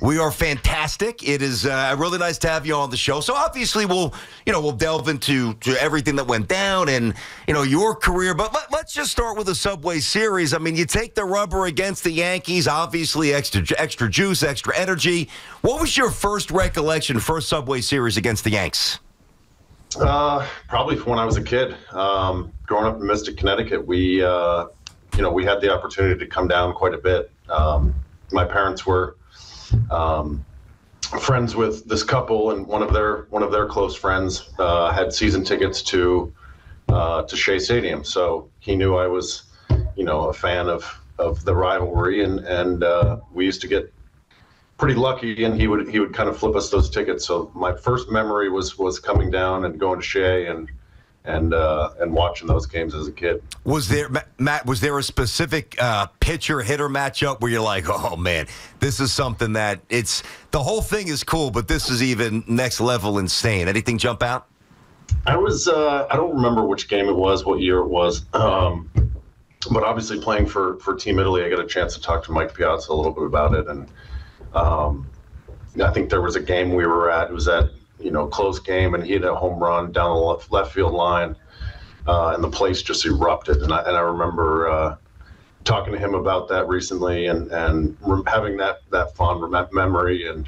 We are fantastic. It is really nice to have you on the show. So obviously we'll delve into everything that went down and, your career. But let's just start with the Subway Series. I mean, you take the rubber against the Yankees, obviously extra juice, extra energy. What was your first recollection, first Subway Series against the Yanks? Probably when I was a kid. Growing up in Mystic, Connecticut, we had the opportunity to come down quite a bit. My parents were friends with this couple, and one of their close friends had season tickets to Shea Stadium. So he knew I was, a fan of the rivalry, and we used to get pretty lucky, and he would kind of flip us those tickets. So my first memory was coming down and going to Shea and watching those games as a kid. Was there, Matt, a specific pitcher-hitter matchup where you're like, oh, man, this is something that the whole thing is cool, but this is even next level insane? Anything jump out? I don't remember which game it was, what year it was, but obviously playing for Team Italy, I got a chance to talk to Mike Piazza a little bit about it, and I think there was a game we were at. It was at close game, and he had a home run down the left field line, and the place just erupted. And I remember talking to him about that recently, and having that fond memory, and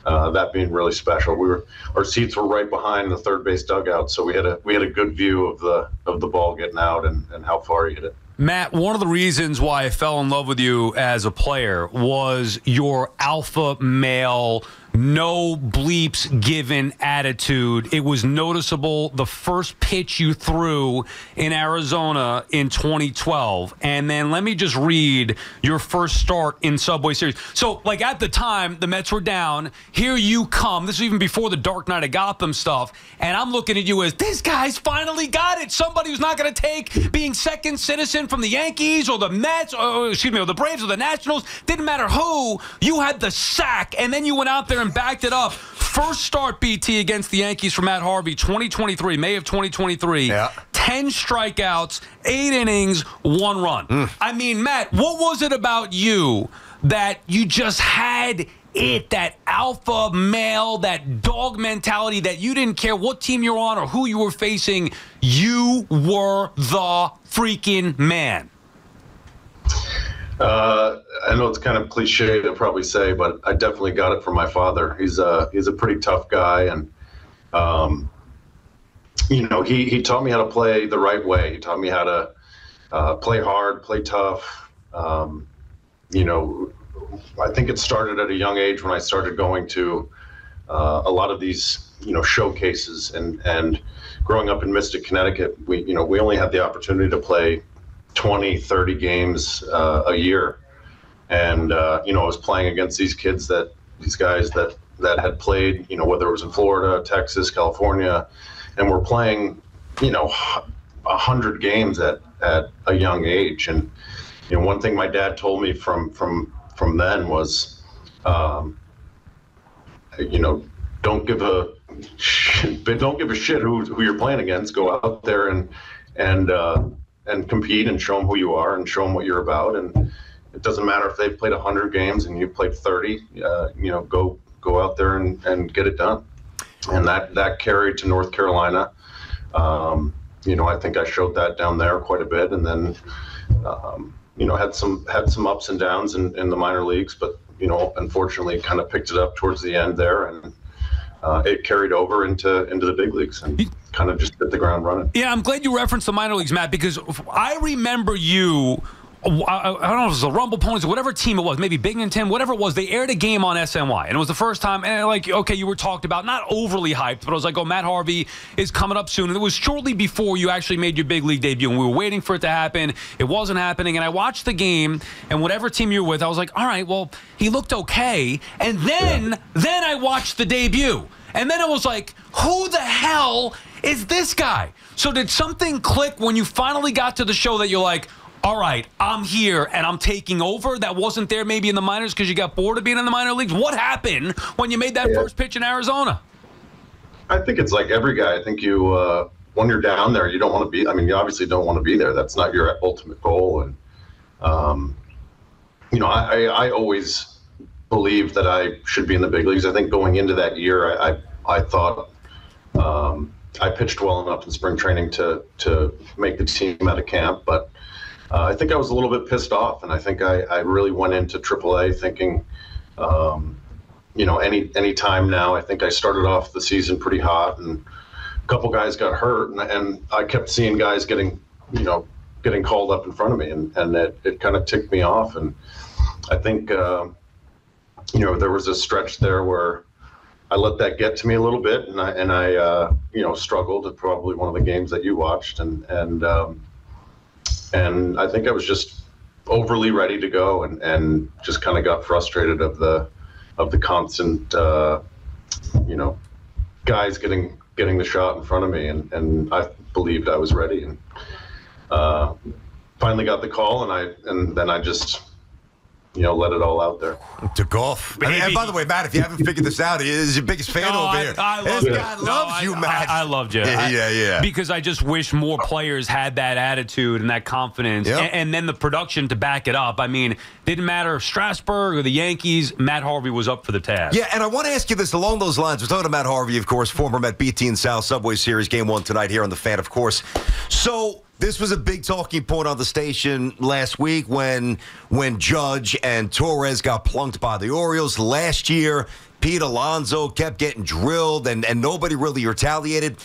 that being really special. Our seats were right behind the third base dugout, so we had a good view of the ball getting out and how far he hit it. Matt, one of the reasons why I fell in love with you as a player was your alpha male, no bleeps given attitude. It was noticeable the first pitch you threw in Arizona in 2012. And then let me just read your first start in Subway Series. So, at the time, the Mets were down. Here you come. This is even before the Dark Knight of Gotham stuff. And I'm looking at you as, this guy's finally got it. Somebody who's not going to take being second citizen from the Yankees or the Mets, or the Braves or the Nationals. Didn't matter who. You had the sack, and then you went out there and backed it up. First start, BT, against the Yankees for Matt Harvey, 2023, May of 2023. Yeah. 10 strikeouts, 8 innings, 1 run. I mean, Matt, what was it about you that you just had it, that alpha male, that dog mentality, that you didn't care what team you're on or who you were facing, you were the freaking man? I know it's kind of cliche to probably say, but I definitely got it from my father. He's a pretty tough guy, and he taught me how to play the right way. He taught me how to play hard, play tough. I think it started at a young age when I started going to a lot of these showcases, and growing up in Mystic, Connecticut, we only had the opportunity to play 20, 30 games a year. And, I was playing against these guys that had played, whether it was in Florida, Texas, California, and we're playing, 100 games at a young age. And, one thing my dad told me from then was, don't give a shit who you're playing against. Go out there and compete and show them who you are and show them what you're about. And it doesn't matter if they've played 100 games and you played 30, go out there and get it done. And that carried to North Carolina. I think I showed that down there quite a bit, and then, had some ups and downs in the minor leagues, but, unfortunately kind of picked it up towards the end there, and it carried over into the big leagues and kind of just hit the ground running. Yeah, I'm glad you referenced the minor leagues, Matt, because I remember you. I don't know if it was the Rumble Ponies or whatever team it was, maybe Binghamton, whatever it was. They aired a game on SNY, and it was the first time. And you were talked about, not overly hyped, but I was like, oh, Matt Harvey is coming up soon. And it was shortly before you actually made your big league debut, and we were waiting for it to happen. It wasn't happening, and I watched the game, and whatever team you were with, I was like, all right, well, he looked okay. And then I watched the debut, and then it was like, who the hell is this guy? So did something click when you finally got to the show that you're like, all right, I'm here and I'm taking over? That wasn't there maybe in the minors because you got bored of being in the minor leagues? What happened when you made that first pitch in Arizona? I think it's like every guy. I think you, when you're down there, you don't want to be, you obviously don't want to be there. That's not your ultimate goal. And, I always believed that I should be in the big leagues. I think going into that year, I thought I pitched well enough in spring training to make the team out of camp, but I think I was a little bit pissed off, and I think I really went into AAA thinking, any time now. I think I started off the season pretty hot, and a couple guys got hurt, and I kept seeing guys getting called up in front of me, and it kind of ticked me off. And I think, there was a stretch there where I let that get to me a little bit, and I struggled at probably one of the games that you watched, and I think I was just overly ready to go, and just kind of got frustrated of the constant, guys getting the shot in front of me, and I believed I was ready, and finally got the call, and then I just let it all out there. To golf. And by the way, Matt, if you haven't figured this out, he is your biggest fan over here. This guy loves you, Matt. I loved you. Yeah. Because I just wish more players had that attitude and that confidence, and then the production to back it up. I mean, didn't matter if Strasburg or the Yankees, Matt Harvey was up for the task. Yeah, and I want to ask you this along those lines. We're talking to Matt Harvey, of course, former Met BT and South Subway Series, Game 1 tonight here on the Fan, of course. So this was a big talking point on the station last week when Judge and Torres got plunked by the Orioles. Last year, Pete Alonso kept getting drilled, and nobody really retaliated.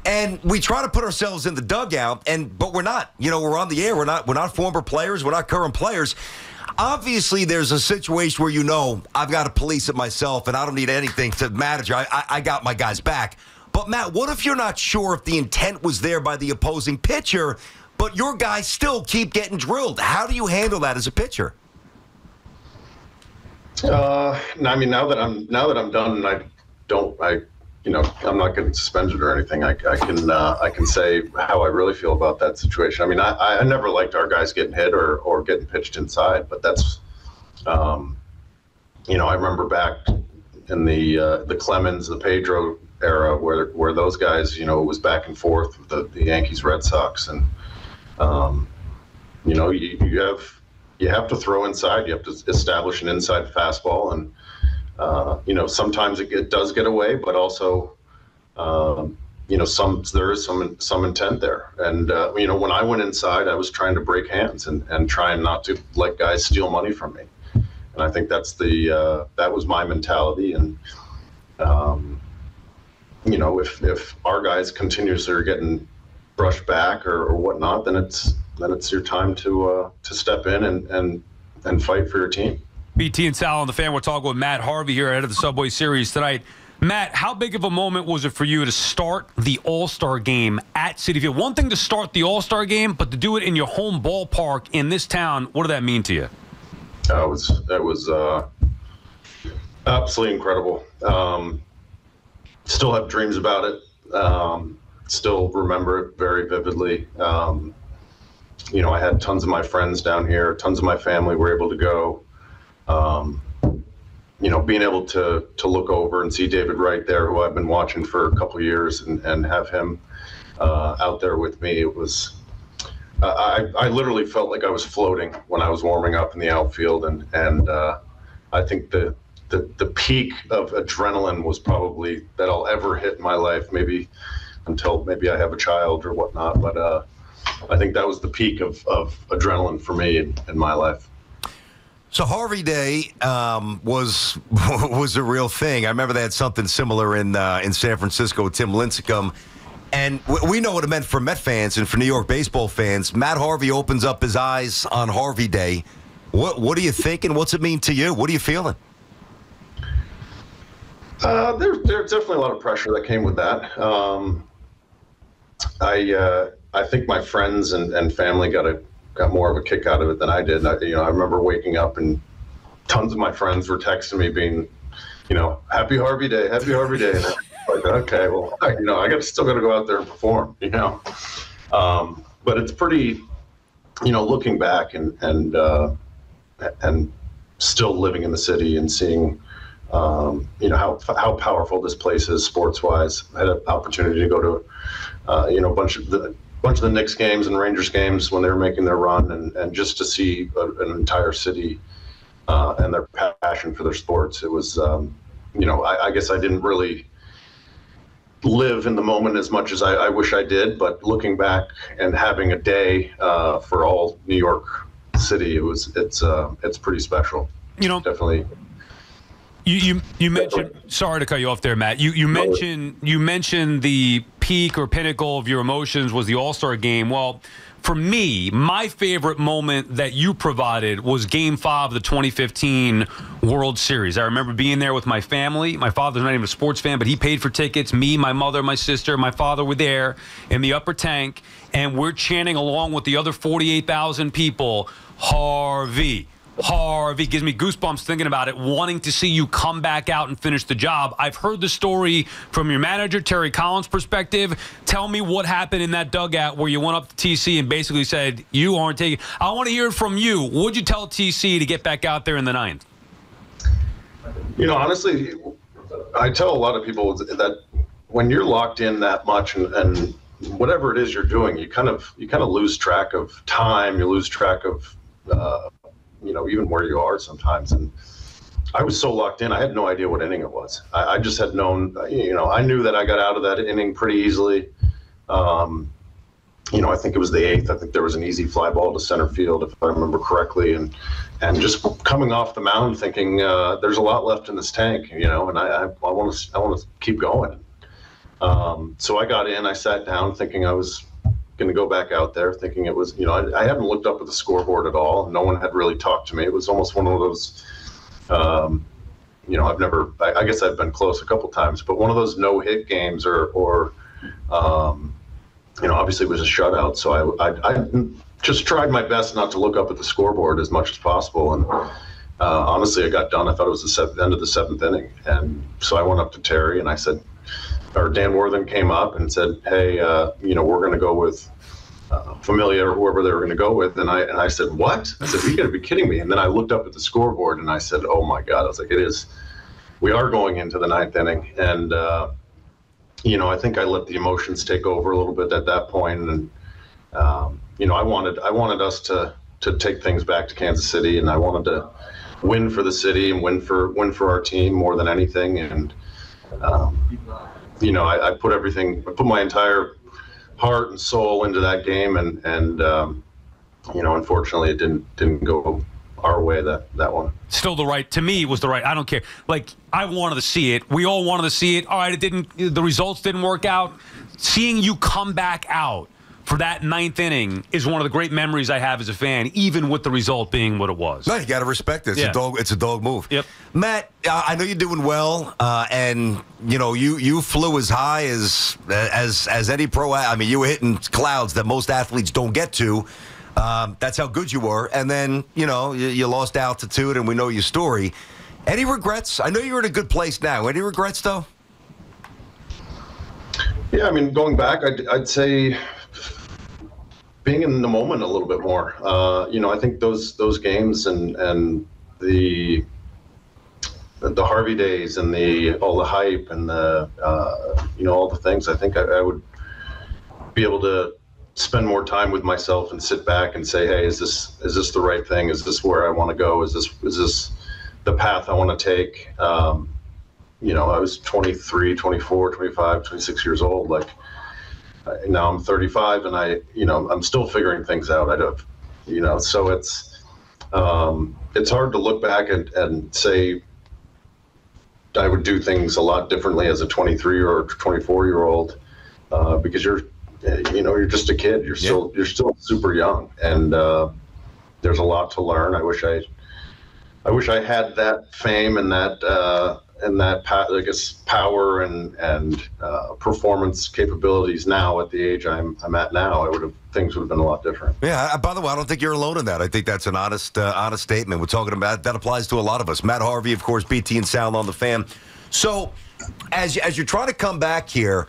And we try to put ourselves in the dugout, but we're not. We're on the air. We're not former players. We're not current players. Obviously, there's a situation where I've got to police it myself, and I don't need anything to manager. I got my guys back. But, Matt, what if you're not sure if the intent was there by the opposing pitcher, but your guys still keep getting drilled? How do you handle that as a pitcher? I mean, now that I'm done, and I'm not getting suspended or anything. I can say how I really feel about that situation. I mean, I never liked our guys getting hit or getting pitched inside, but that's, I remember back in the Clemens, the Pedro era where those guys, it was back and forth with the Yankees, Red Sox, and you have to throw inside. You have to establish an inside fastball, and sometimes it does get away, but also there is some intent there. And when I went inside, I was trying to break hands and trying not to let guys steal money from me. And I think that's that was my mentality. And if our guys continuously are getting brushed back or whatnot, then it's your time to step in and fight for your team. BT and Sal on the Fan. We're talking with Matt Harvey here ahead of the Subway Series tonight. Matt, how big of a moment was it for you to start the All-Star game at Citi Field? One thing to start the All-Star game, but to do it in your home ballpark in this town, what did that mean to you? That was absolutely incredible. Still have dreams about it. Still remember it very vividly. I had tons of my friends down here, tons of my family were able to go. Being able to look over and see David Wright there, who I've been watching for a couple of years, and have him out there with me, it was. I literally felt like I was floating when I was warming up in the outfield, and I think the peak of adrenaline was probably that I'll ever hit in my life, maybe until I have a child or whatnot. But I think that was the peak of adrenaline for me in my life. So Harvey Day was a real thing. I remember they had something similar in San Francisco with Tim Lincecum. And we know what it meant for Met fans and for New York baseball fans. Matt Harvey opens up his eyes on Harvey Day. What are you thinking? What's it mean to you? What are you feeling? There's definitely a lot of pressure that came with that. I think my friends and family got more of a kick out of it than I did. I remember waking up and tons of my friends were texting me being, happy Harvey Day, happy Harvey Day. And like, okay, well, I still got to go out there and perform, but it's pretty, looking back and still living in the city and seeing, how powerful this place is sports wise. I had an opportunity to go to, a bunch of the Knicks games and Rangers games when they were making their run, and just to see an entire city and their passion for their sports. It was, I guess I didn't really live in the moment as much as I wish I did, but looking back and having a day for all New York City, it's pretty special. Definitely. You mentioned, sorry to cut you off there, Matt. You mentioned the peak or pinnacle of your emotions was the All-Star game. Well, for me, my favorite moment that you provided was Game 5 of the 2015 World Series. I remember being there with my family. My father's not even a sports fan, but he paid for tickets. Me, my mother, my sister, my father were there in the upper tank, and we're chanting along with the other 48,000 people, Harvey. Harvey. Gives me goosebumps thinking about it, wanting to see you come back out and finish the job. I've heard the story from your manager, Terry Collins' perspective. Tell me what happened in that dugout where you went up to TC and basically said, you aren't taking. I want to hear it from you. What would you tell TC to get back out there in the ninth? Honestly, I tell a lot of people that when you're locked in that much and whatever it is you're doing, you kind of lose track of time. You lose track of even where you are sometimes. And I was so locked in, I had no idea what inning it was. I just had known, I knew that I got out of that inning pretty easily. I think it was the 8th. I think there was an easy fly ball to center field, if I remember correctly. And just coming off the mound thinking, there's a lot left in this tank, and I want to keep going. So I got in, I sat down thinking I was going to go back out there, thinking it was, I hadn't looked up at the scoreboard at all. No one had really talked to me. It was almost one of those, I guess I've been close a couple times, but one of those no-hit games or obviously it was a shutout. So I just tried my best not to look up at the scoreboard as much as possible. And honestly, I got done. I thought it was the end of the 7th inning. And so I went up to Terry and I said, or Dan Worthen came up and said, hey, we're going to go with Familia or whoever they were going to go with. And I said, what? I said, you got to be kidding me. And then I looked up at the scoreboard and I said, oh my God. I was like, we are going into the 9th inning. And, I think I let the emotions take over a little bit at that point. And, I wanted us to take things back to Kansas City, and I wanted to win for the city and win for our team more than anything. And, I put my entire heart and soul into that game, and unfortunately, it didn't go our way that one. Still to me, it was the right. I don't care. Like, I wanted to see it. We all wanted to see it. All right, the results didn't work out. Seeing you come back out for that 9th inning is one of the great memories I have as a fan, even with the result being what it was. No, you got to respect it. It's a dog move. Yep. Matt, I know you're doing well, and you flew as high as any pro. I mean, you were hitting clouds that most athletes don't get to. That's how good you were. And then you lost altitude, and we know your story. Any regrets? I know you're in a good place now. Any regrets, though? Yeah, I mean, going back, I'd say being in the moment a little bit more. I think those games and the Harvey days and all the hype and all the things. I think I would be able to spend more time with myself and sit back and say, hey, is this the right thing? Is this where I want to go? Is this the path I want to take? I was 23, 24, 25, 26 years old. Like, now I'm 35 and I'm still figuring things out. So it's hard to look back and say I would do things a lot differently as a 23 or 24-year-old, because you're just a kid. You're still super young, and there's a lot to learn. I wish I had that fame and that power and performance capabilities now at the age I'm at now. Things would have been a lot different. Yeah. By the way, I don't think you're alone in that. I think that's an honest statement. We're talking about that applies to a lot of us. Matt Harvey, of course, BT and Sal on the Fan. So, as you're trying to come back here,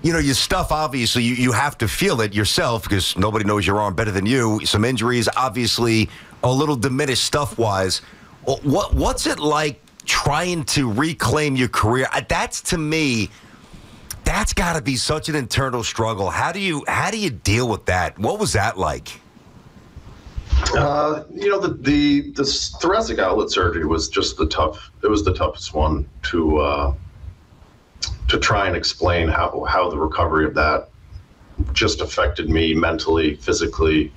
your stuff, obviously, you have to feel it yourself because nobody knows your arm better than you. Some injuries, obviously, a little diminished stuff-wise. What's it like trying to reclaim your career? To me, that's got to be such an internal struggle. How do you deal with that? What was that like? The thoracic outlet surgery was just the toughest one to try and explain how the recovery of that just affected me mentally, physically.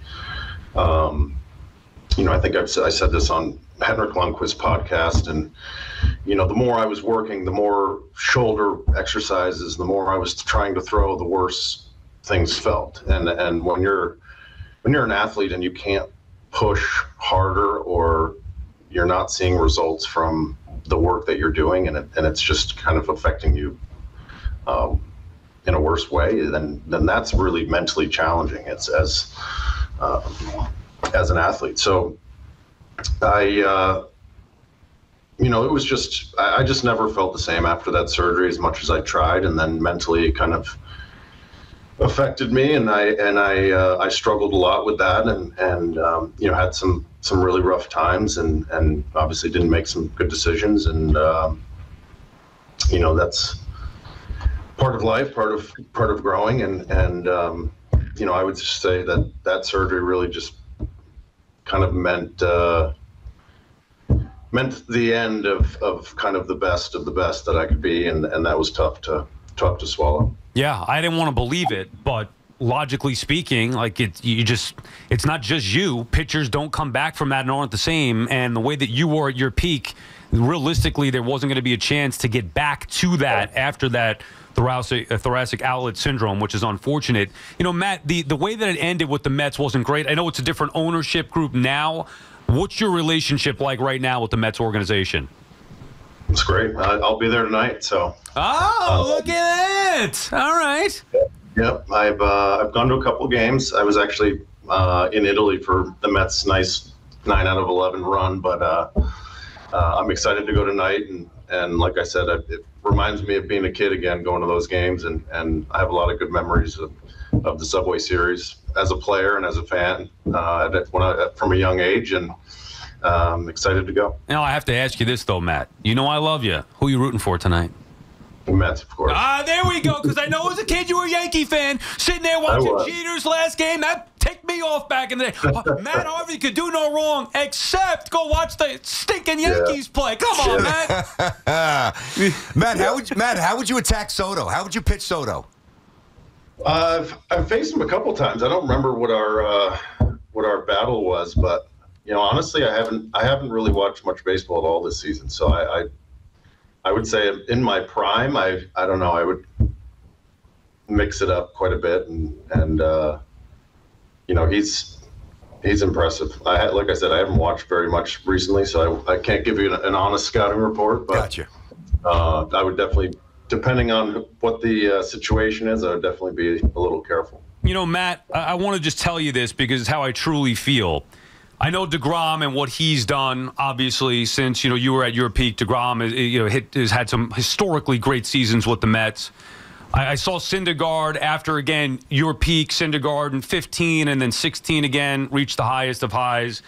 I think I said this on Henrik Lundqvist's podcast, and the more I was working, the more shoulder exercises, the more I was trying to throw, the worse things felt. And when you're an athlete and you can't push harder, or you're not seeing results from the work that you're doing, and it's just kind of affecting you in a worse way, then that's really mentally challenging. It's as an athlete. So it was just, I just never felt the same after that surgery as much as I tried. And then mentally it kind of affected me, and I struggled a lot with that, and had some really rough times, and obviously didn't make some good decisions. And, that's part of life, part of growing. And I would just say that surgery really just kind of meant the end of kind of the best that I could be, and that was tough to swallow. Yeah, I didn't want to believe it, but logically speaking, like it's not just you. Pitchers don't come back from that and aren't the same. And the way that you were at your peak, realistically, there wasn't going to be a chance to get back to that after that thoracic outlet syndrome, which is unfortunate. Matt, the way that it ended with the Mets wasn't great. I know it's a different ownership group now. What's your relationship like right now with the Mets organization? It's great. I'll be there tonight. So. Oh, look at it! All right. Yep, I've gone to a couple games. I was actually in Italy for the Mets' nice 9 out of 11 run, but I'm excited to go tonight. And like I said, it reminds me of being a kid again, going to those games, and I have a lot of good memories of the Subway Series as a player and as a fan from a young age, and excited to go. Now I have to ask you this though, Matt. I love you. Who are you rooting for tonight? The Mets, of course. There we go. Because I know as a kid you were a Yankee fan, sitting there watching Jeter's last game. That ticked me off back in the day. Matt Harvey could do no wrong except go watch the stinking Yankees play. Come on, Matt. Matt, how would you attack Soto? How would you pitch Soto? I've faced him a couple times. I don't remember what our battle was, but honestly, I haven't really watched much baseball at all this season. So I would say in my prime, I don't know, I would mix it up quite a bit, and he's impressive. Like I said, I haven't watched very much recently, so I can't give you an honest scouting report. But gotcha. I would definitely, depending on what the situation is, I would definitely be a little careful. Matt, I want to just tell you this because it's how I truly feel. I know DeGrom and what he's done, obviously, since, you were at your peak. DeGrom has had some historically great seasons with the Mets. I saw Syndergaard after, again, your peak, Syndergaard in 15 and then 16 again, reached the highest of highs.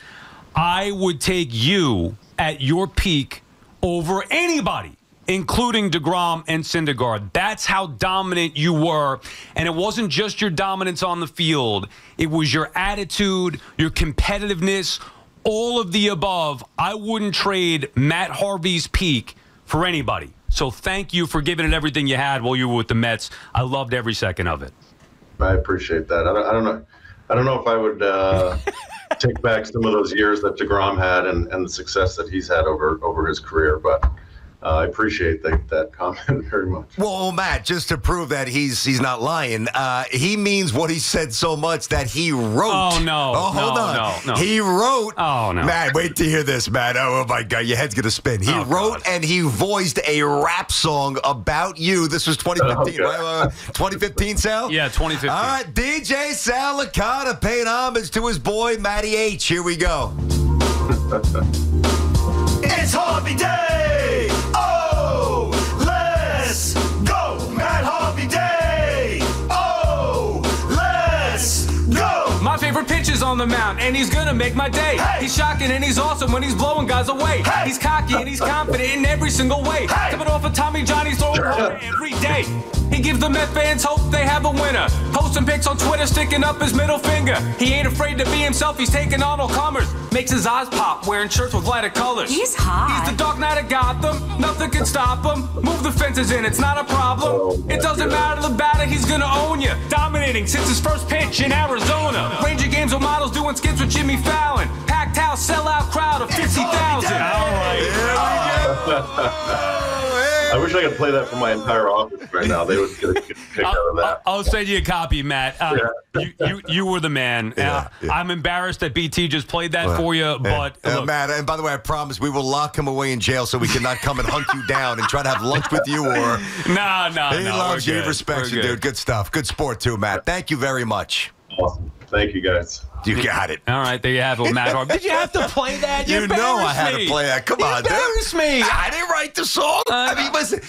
I would take you at your peak over anybody, including DeGrom and Syndergaard. That's how dominant you were. And it wasn't just your dominance on the field. It was your attitude, your competitiveness, all of the above. I wouldn't trade Matt Harvey's peak for anybody. So thank you for giving it everything you had while you were with the Mets. I loved every second of it. I appreciate that. I don't know if I would take back some of those years that DeGrom had and the success that he's had over his career, but I appreciate that comment very much. Well, Matt, just to prove that he's not lying, he means what he said so much that he wrote. Oh, no. Oh, hold on. No. He wrote. Oh, no. Matt, wait to hear this, Matt. Oh, my God. Your head's going to spin. He wrote and he voiced a rap song about you. This was 2015, right? 2015, Sal? Yeah, 2015. All right. DJ Sal Licata paying homage to his boy, Matty H. Here we go. It's Harvey Day! Oh, let's go! Matt Harvey Day! Oh, let's go! My favorite pitch is on the mound, and he's gonna make my day. Hey! He's shocking and he's awesome when he's blowing guys away. Hey! He's cocky and he's confident in every single way. Hey! Coming off of Tommy John, he's throwing harder every day. He gives the Met fans hope they have a winner. Posting pics on Twitter, sticking up his middle finger. He ain't afraid to be himself, he's taking on all comers. Makes his eyes pop, wearing shirts with lighter colors. He's hot. He's the Dark Knight of Gotham, nothing can stop him. Move the fences in, it's not a problem. It doesn't matter the batter, he's gonna own you. Dominating since his first pitch in Arizona. Ranger games with models, doing skits with Jimmy Fallon. Packed house, sellout crowd of 50,000. All right. I wish I could play that for my entire office right now. They would get a kick out of that. I'll send you a copy, Matt. You were the man. Yeah. I'm embarrassed that BT just played that for you, but look, Matt, and by the way, I promise we will lock him away in jail so we cannot come and hunt you down and try to have lunch with you. Or no, he loves you, he respects you, dude. Good stuff. Good sport too, Matt. Thank you very much. Awesome. Thank you, guys. You got it. All right, there you have it, Matt Harvey. Did you have to play that? You know I had to play that. Come on, dude. Embarrass me. I didn't write the song. I mean, listen,